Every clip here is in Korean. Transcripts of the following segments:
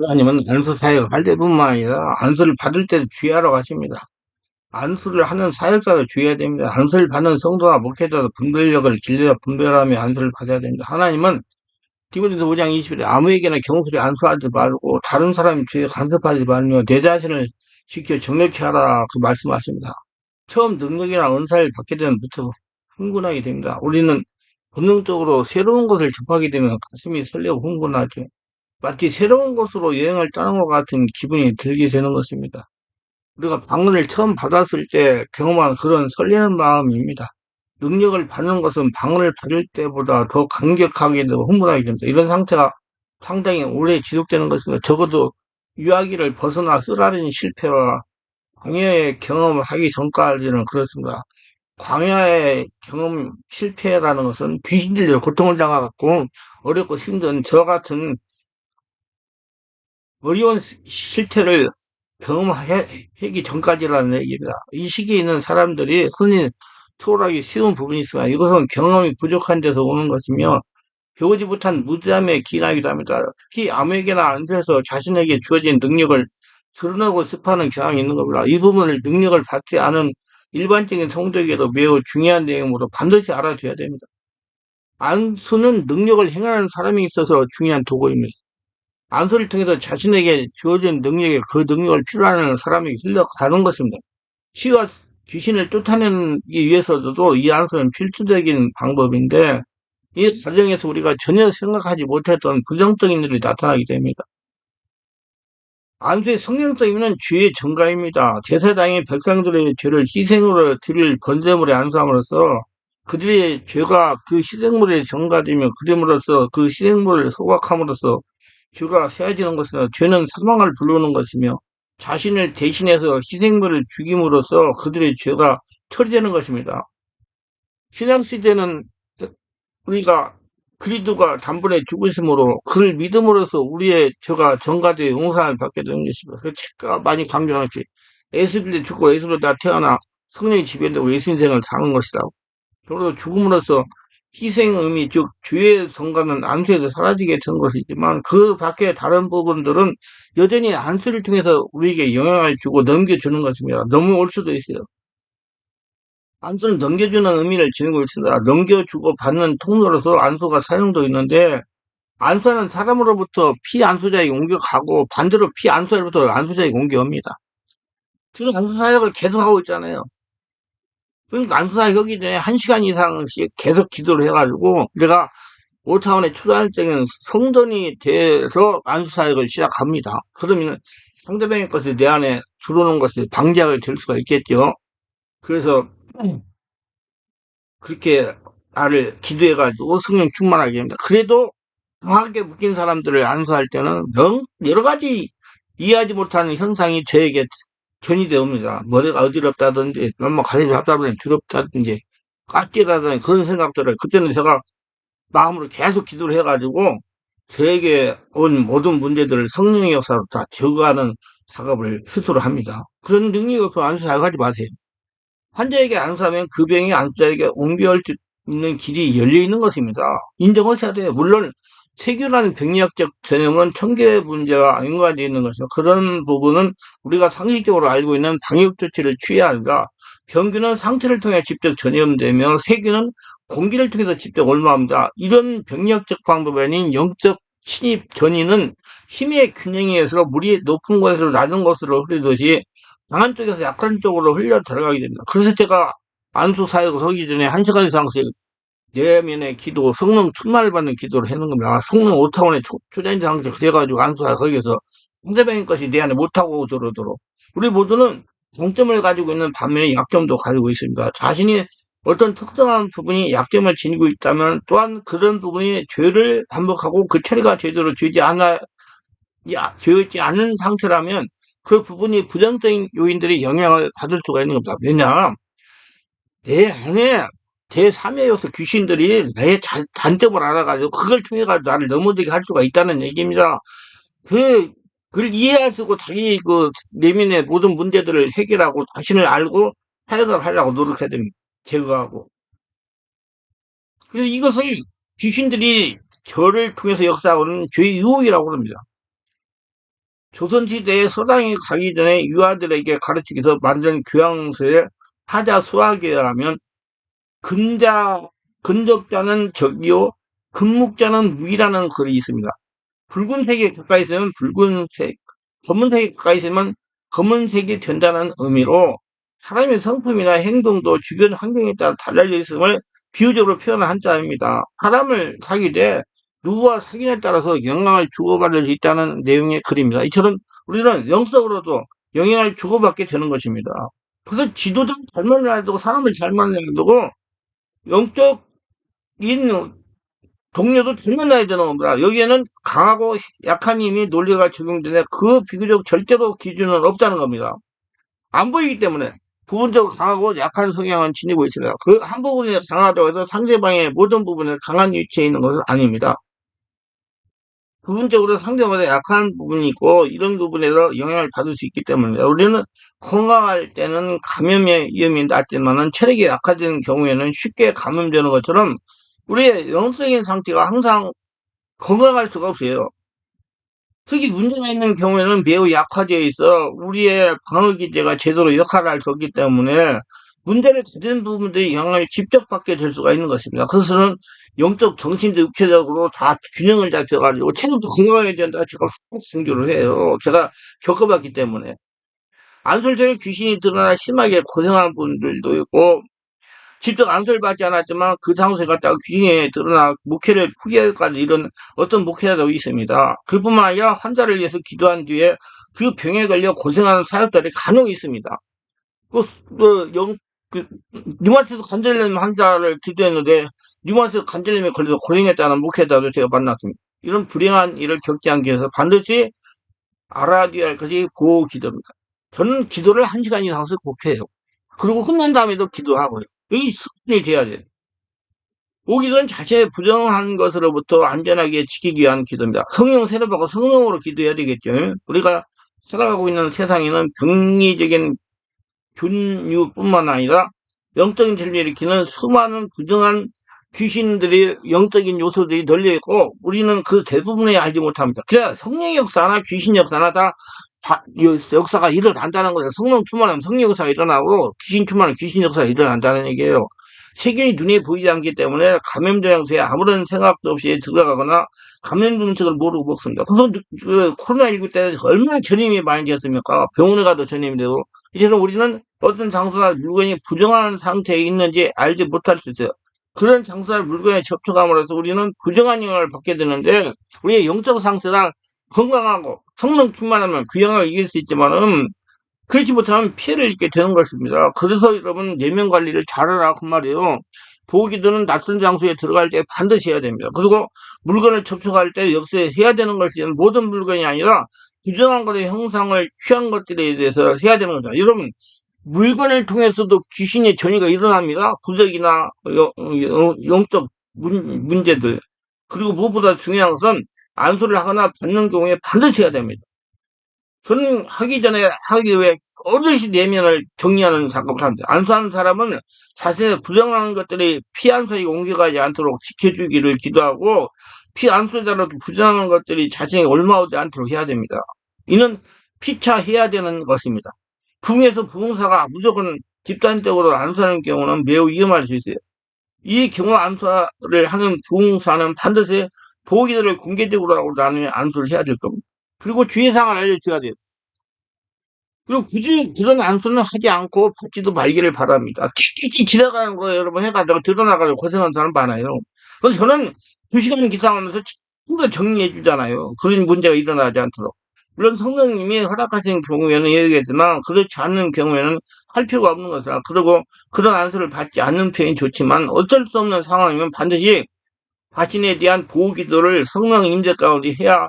하나님은 안수 사역을 할 때뿐만 아니라 안수를 받을 때도 주의하러 가십니다. 안수를 하는 사역자도 주의해야 됩니다. 안수를 받는 성도나 목회자도 분별력을 길러 분별하며 안수를 받아야 됩니다. 하나님은 디모데서 5장 20일에 아무에게나 경솔히 안수하지 말고 다른 사람의 죄에 간섭하지 말며 내 자신을 지켜 정결케 하라 그 말씀하십니다. 처음 능력이나 은사를 받게 되면 무척 흥분하게 됩니다. 우리는 본능적으로 새로운 것을 접하게 되면 가슴이 설레고 흥분하죠. 마치 새로운 곳으로 여행을 떠난 것 같은 기분이 들게 되는 것입니다. 우리가 방언을 처음 받았을 때 경험한 그런 설레는 마음입니다. 능력을 받는 것은 방언을 받을 때보다 더 감격하게 되고 흥분하게 됩니다. 이런 상태가 상당히 오래 지속되는 것입니다. 적어도 유아기를 벗어나 쓰라린 실패와 광야의 경험을 하기 전까지는 그렇습니다. 광야의 경험 실패라는 것은 귀신들의 고통을 당하고 어렵고 힘든 저 같은 어려운 실태를 경험하기 전까지라는 얘기입니다. 이 시기에 있는 사람들이 흔히 초월하기 쉬운 부분이 있으나 이것은 경험이 부족한 데서 오는 것이며 배우지 못한 무지함의 기나기도 합니다. 특히 아무에게나 안돼서 자신에게 주어진 능력을 드러내고 습하는 경향이 있는 겁니다. 이 부분을 능력을 받지 않은 일반적인 성도에게도 매우 중요한 내용으로 반드시 알아둬야 됩니다. 안수는 능력을 행하는 사람이 있어서 중요한 도구입니다. 안수를 통해서 자신에게 주어진 능력에 그 능력을 필요로 하는 사람이 흘러가는 것입니다. 시와 귀신을 쫓아내기 위해서도 이 안수는 필수적인 방법인데 이 과정에서 우리가 전혀 생각하지 못했던 부정적인 일이 나타나게 됩니다. 안수의 성경적 의미는 죄의 증가입니다. 제사장이 백성들의 죄를 희생으로 드릴 번제물에 안수함으로써 그들의 죄가 그 희생물에 전가되며 그림으로써 그 희생물을 소각함으로써 죄가 세워지는 것은 죄는 사망을 부르는 것이며 자신을 대신해서 희생물을 죽임으로써 그들의 죄가 처리되는 것입니다. 신약 시대는 우리가 그리스도가 단번에 죽으심으로 그를 믿음으로써 우리의 죄가 전가되어 용서를 받게 되는 것입니다. 그 책가 많이 강조하는 것이 예수님이 죽고 예수로 다 태어나 성령이 지배되고 예수 인생을 사는 것이다. 그리고 죽음으로써 희생 의미 즉 죄의 성과는 안수에서 사라지게 되는 것이지만 그 밖에 다른 부분들은 여전히 안수를 통해서 우리에게 영향을 주고 넘겨주는 것입니다. 넘어올 수도 있어요. 안수는 넘겨주는 의미를 지니고 있습니다. 넘겨주고 받는 통로로서 안수가 사용되어 있는데 안수하는 사람으로부터 피안수자에게 옮겨가고 반대로 피안수자로부터 안수자에게 옮겨옵니다. 지금 안수 사역을 계속하고 있잖아요. 그러니까 안수 사역 하기 전에 1시간 이상씩 계속 기도를 해가지고 내가 오타운의 초단적인 성전이 돼서 안수 사역을 시작합니다. 그러면 상대방의 것을 내 안에 들어오는 것이 방지하게 될 수가 있겠죠. 그래서 그렇게 나를 기도해가지고 성령 충만하게 합니다. 그래도 강하게 묶인 사람들을 안수할 때는 여러 가지 이해하지 못하는 현상이 저에게 전이되어 옵니다. 머리가 어지럽다든지 너무 가슴이 답답하든지 두렵다든지 깎이라든지 그런 생각들을 그때는 제가 마음으로 계속 기도를 해가지고 저에게 온 모든 문제들을 성령의 역사로 다 제거하는 작업을 스스로 합니다. 그런 능력이 없어 안수 잘 가지 마세요. 환자에게 안수하면 그 병이 안수자에게 옮겨올 수 있는 길이 열려 있는 것입니다. 인정하셔야 돼요. 물론 세균이라는 병리학적 전형은 청계 문제와 연관되어 있는 것이죠. 그런 부분은 우리가 상식적으로 알고 있는 방역 조치를 취해야 합니다. 병균은 상태를 통해 직접 전염되며 세균은 공기를 통해서 직접 올라옵니다. 이런 병리학적 방법이 아닌 영적 침입 전이는 힘의 균형에 의해서 물이 높은 곳에서 낮은 곳으로 흐르듯이 강한 쪽에서 약한 쪽으로 흘려 들어가게 됩니다. 그래서 제가 안수 사역을 하기 전에 1시간 이상씩 내면의 기도, 성령 충만을 받는 기도를 하는 겁니다. 성령 오타원의 초자연적 상태 그래가지고 안수사 거기에서 상대방의 것이 내 안에 못하고 저러도록 우리 모두는 장점을 가지고 있는 반면에 약점도 가지고 있습니다. 자신이 어떤 특정한 부분이 약점을 지니고 있다면 또한 그런 부분이 죄를 반복하고 그 처리가 제대로 되지 않은 상태라면 그 부분이 부정적인 요인들이 영향을 받을 수가 있는 겁니다. 왜냐? 내 안에 제3의 요소 귀신들이 내 단점을 알아가지고 그걸 통해가지고 나를 넘어지게 할 수가 있다는 얘기입니다. 그, 그걸 이해할 수 있고 자기 그 내면의 모든 문제들을 해결하고 자신을 알고 해결을 하려고 노력해야 됩니다. 제거하고. 그래서 이것을 귀신들이 저를 통해서 역사하고는 죄의 유혹이라고 합니다. 조선시대에 서당에 가기 전에 유아들에게 가르치기 위해서 만든 교양서에 하자 수학에 하면 근자, 근접자는 적이요, 근묵자는 무이라는 글이 있습니다. 붉은색이 가까이 있으면 붉은색, 검은색이 가까이 있으면 검은색이 된다는 의미로 사람의 성품이나 행동도 주변 환경에 따라 달라져 있음을 비유적으로 표현한 한자입니다. 사람을 사귀되 누구와 사귀냐에 따라서 영향을 주고받을 수 있다는 내용의 글입니다. 이처럼 우리는 영적으로도 영향을 주고받게 되는 것입니다. 그래서 지도자를 잘 만나야 되고 사람을 잘 만나야 되고 영적인 동료도 잘 만나야 되는 겁니다. 여기에는 강하고 약한 힘이 논리가 적용되는데 그 비교적 절대로 기준은 없다는 겁니다. 안 보이기 때문에 부분적으로 강하고 약한 성향은 지니고 있습니다. 그 한 부분이 강하다고 해서 상대방의 모든 부분에 강한 위치에 있는 것은 아닙니다. 부분적으로 상대방에 약한 부분이 있고 이런 부분에서 영향을 받을 수 있기 때문에 우리는 건강할 때는 감염의 위험이 낮지만은 체력이 약해지는 경우에는 쉽게 감염되는 것처럼 우리의 영적인 상태가 항상 건강할 수가 없어요. 특히 문제가 있는 경우에는 매우 약화되어 있어 우리의 방어 기제가 제대로 역할을 할 수 없기 때문에 문제를 가진 부분들이 영향을 직접 받게 될 수가 있는 것입니다. 그것은 영적, 정신적, 육체적으로 다 균형을 잡혀가지고 체력도 건강해야 된다. 제가 꼭 강조를 해요. 제가 겪어봤기 때문에. 안설적인 귀신이 드러나 심하게 고생하는 분들도 있고 직접 안설받지 않았지만 그 장소에 갔다가 귀신이 드러나 목회를 포기하기까지 이런 어떤 목회자도 있습니다. 그뿐만 아니라 환자를 위해서 기도한 뒤에 그 병에 걸려 고생하는 사역자들이 간혹 있습니다. 그, 그, 류마티스 관절염 환자를 기도했는데 류마티스 관절염에 걸려서 고생했다는 목회자도 제가 만났습니다. 이런 불행한 일을 겪지 않기 위해서 반드시 알아야 할 것이 보호 기도입니다. 저는 기도를 1시간 이상씩 꼭 해요. 그리고 끝난 다음에도 기도하고요. 이 습관이 돼야 돼요. 오기도는 자신의 부정한 것으로부터 안전하게 지키기 위한 기도입니다. 성령 세례받고 성령으로 기도해야 되겠죠. 우리가 살아가고 있는 세상에는 병리적인 균류뿐만 아니라 영적인 질병을 일으키는 수많은 부정한 귀신들이 영적인 요소들이 널려 있고 우리는 그 대부분에 알지 못합니다. 그래야 성령의 역사나 귀신 역사나 다 역사가 일어난다는 거예요. 성령 충만하면 성령 역사가 일어나고 귀신 충만하면 귀신 역사가 일어난다는 얘기예요. 세균이 눈에 보이지 않기 때문에 감염된 상태에 아무런 생각도 없이 들어가거나 감염 음식을 모르고 먹습니다. 그래서 코로나19 때 얼마나 전염이 많이 되었습니까? 병원에 가도 전염이 되고 이제는 우리는 어떤 장소나 물건이 부정한 상태에 있는지 알지 못할 수 있어요. 그런 장소나 물건에 접촉함으로써 우리는 부정한 영향을 받게 되는데 우리의 영적 상태나 건강하고 성령 충만하면 그 영향을 이길 수 있지만은 그렇지 못하면 피해를 입게 되는 것입니다. 그래서 여러분 내면 관리를 잘하라 그 말이에요. 보기도는 낯선 장소에 들어갈 때 반드시 해야 됩니다. 그리고 물건을 접촉할 때 역시 해야 되는 것이 모든 물건이 아니라 부정한 것의 형상을 취한 것들에 대해서 해야 되는 거죠. 여러분 물건을 통해서도 귀신의 전이가 일어납니다. 부적이나 영적 문제들. 그리고 무엇보다 중요한 것은 안수를 하거나 받는 경우에 반드시 해야 됩니다. 저는 하기 전에 하기 위해 어르신 내면을 정리하는 작업을 합니다. 안수하는 사람은 자신의 부정한 것들이 피 안수에 옮겨가지 않도록 지켜주기를 기도하고 피 안수자로도 부정한 것들이 자신에게 올라오지 않도록 해야 됩니다. 이는 피차해야 되는 것입니다. 부흥에서 부흥사가 무조건 집단적으로 안수하는 경우는 매우 위험할 수 있어요. 이 경우 안수를 하는 부흥사는 반드시 보기들을 공개적으로 하고 나누면 안수를 해야 될 겁니다. 그리고 주의사항을 알려줘야 돼요. 그리고 굳이 그런 안수는 하지 않고 받지도 말기를 바랍니다. 틱틱틱 지나가는 거 여러분 해가지고 드러나가지고 고생하는 사람 많아요. 그래서 저는 2시간 기상하면서 좀 더 정리해 주잖아요. 그런 문제가 일어나지 않도록. 물론 성령님이 허락하신 경우에는 얘기했지만 그렇지 않는 경우에는 할 필요가 없는 것이다. 그리고 그런 안수를 받지 않는 편이 좋지만 어쩔 수 없는 상황이면 반드시 자신에 대한 보호 기도를 성령 임재 가운데 해야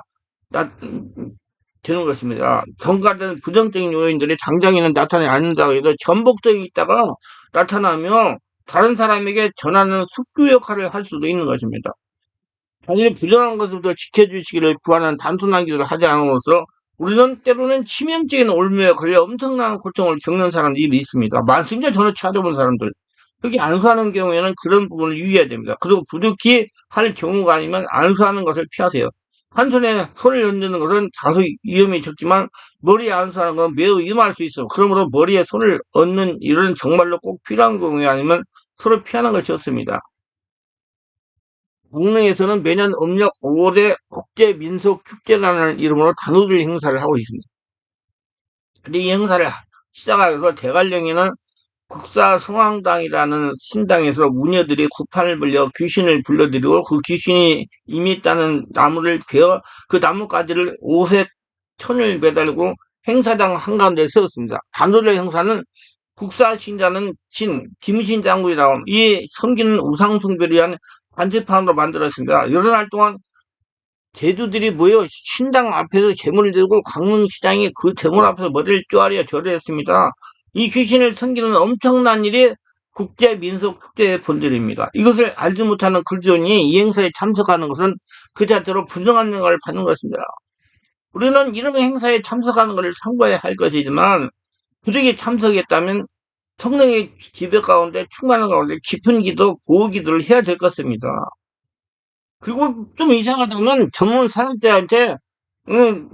되는 것입니다. 정가된 부정적인 요인들이 당장에는 나타나지 않는다고 해도 전복적이 있다가 나타나며 다른 사람에게 전하는 숙주 역할을 할 수도 있는 것입니다. 자신의 부정한 것부터 지켜주시기를 구하는 단순한 기도를 하지 않음으로써 우리는 때로는 치명적인 올무에 걸려 엄청난 고통을 겪는 사람들이 있습니다. 많습니다. 저는 찾아본 사람들. 그게 안수하는 경우에는 그런 부분을 유의해야 됩니다. 그리고 부득이 할 경우가 아니면 안수하는 것을 피하세요. 한 손에 손을 얹는 것은 다소 위험이 적지만 머리에 안수하는 건 매우 위험할 수 있어. 그러므로 머리에 손을 얹는 일은 정말로 꼭 필요한 경우에 아니면 서로 피하는 것이 좋습니다. 강릉에서는 매년 음력 5월에 국제민속축제라는 이름으로 단오를 행사를 하고 있습니다. 근데 이 행사를 시작하여서 대관령에는 국사성황당이라는 신당에서 무녀들이 구판을 불려 귀신을 불러들이고 그 귀신이 이미 있다는 나무를 베어 그 나뭇가지를 옷에 천을 매달고 행사장 한가운데 세웠습니다. 단오의 행사는 국사신자는 신, 김신장군이라고 이 섬기는 우상숭배를 위한 간접판으로 만들었습니다. 여러 날 동안 제주들이 모여 신당 앞에서 재물을 들고 강릉시장이 그 재물 앞에서 머리를 쪼아려 절을 했습니다. 이 귀신을 섬기는 엄청난 일이 국제민속축제의 본질입니다. 이것을 알지 못하는 그리스도인이 이 행사에 참석하는 것은 그 자체로 부정한 영향을 받는 것입니다. 우리는 이런 행사에 참석하는 것을 참고해야 할 것이지만 부득이 참석했다면 성령의 지배 가운데 충만한 가운데 깊은 기도, 보호 기도를 해야 될 것입니다. 그리고 좀 이상하다면 전문 사람들한테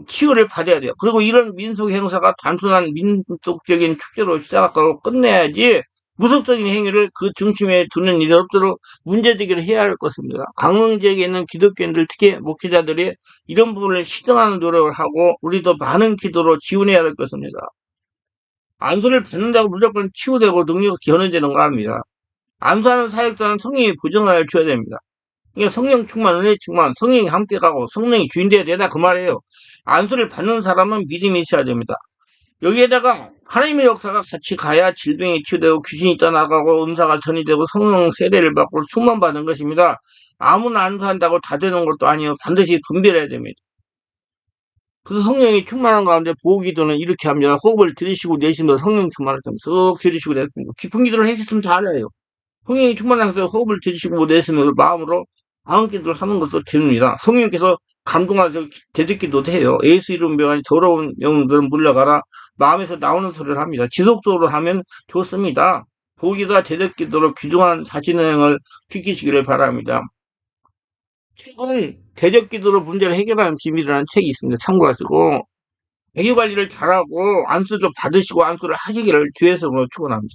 치유를 받아야 돼요. 그리고 이런 민속 행사가 단순한 민속적인 축제로 시작하고 끝내야지 무속적인 행위를 그 중심에 두는 일이 없도록 문제제기를 해야 할 것입니다. 강릉 지역에 있는 기독교인들 특히 목회자들이 이런 부분을 시정하는 노력을 하고 우리도 많은 기도로 지원해야 할 것입니다. 안수를 받는다고 무조건 치유되고 능력이 견해지는 거 아닙니다. 안수하는 사역자는 성령이 보증을 줘야 됩니다. 그러니까 성령 충만, 은혜 충만, 성령이 함께 가고 성령이 주인 되어야 되다 그 말이에요. 안수를 받는 사람은 믿음이 있어야 됩니다. 여기에다가 하나님의 역사가 같이 가야 질병이 치유되고 귀신이 떠나가고 은사가 전이되고 성령 세례를 받고 충만 받는 것입니다. 아무나 안수한다고 다 되는 것도 아니에요. 반드시 분별해야 됩니다. 그래서 성령이 충만한 가운데 보호 기도는 이렇게 합니다. 호흡을 들이쉬고 내쉬면서 성령 충만을 쏙 들이쉬고 내쉽니다. 깊은 기도를 해주시면 잘해요. 성령이 충만해서 호흡을 들이쉬고 내쉬면서 마음으로 마음 기도를 하는 것도 됩니다. 성령께서 감동하셔서 대적기도도 해요. 예수 이름 명하니 더러운 영들은 물러가라. 마음에서 나오는 소리를 합니다. 지속적으로 하면 좋습니다. 보기가 대적기도로 귀중한 자신행을 지키시기를 바랍니다. 책은 대적기도로 문제를 해결하는 비밀이라는 책이 있습니다. 참고하시고, 애교 관리를 잘하고 안수 좀 받으시고 안수를 하시기를 주의해서 축원합니다.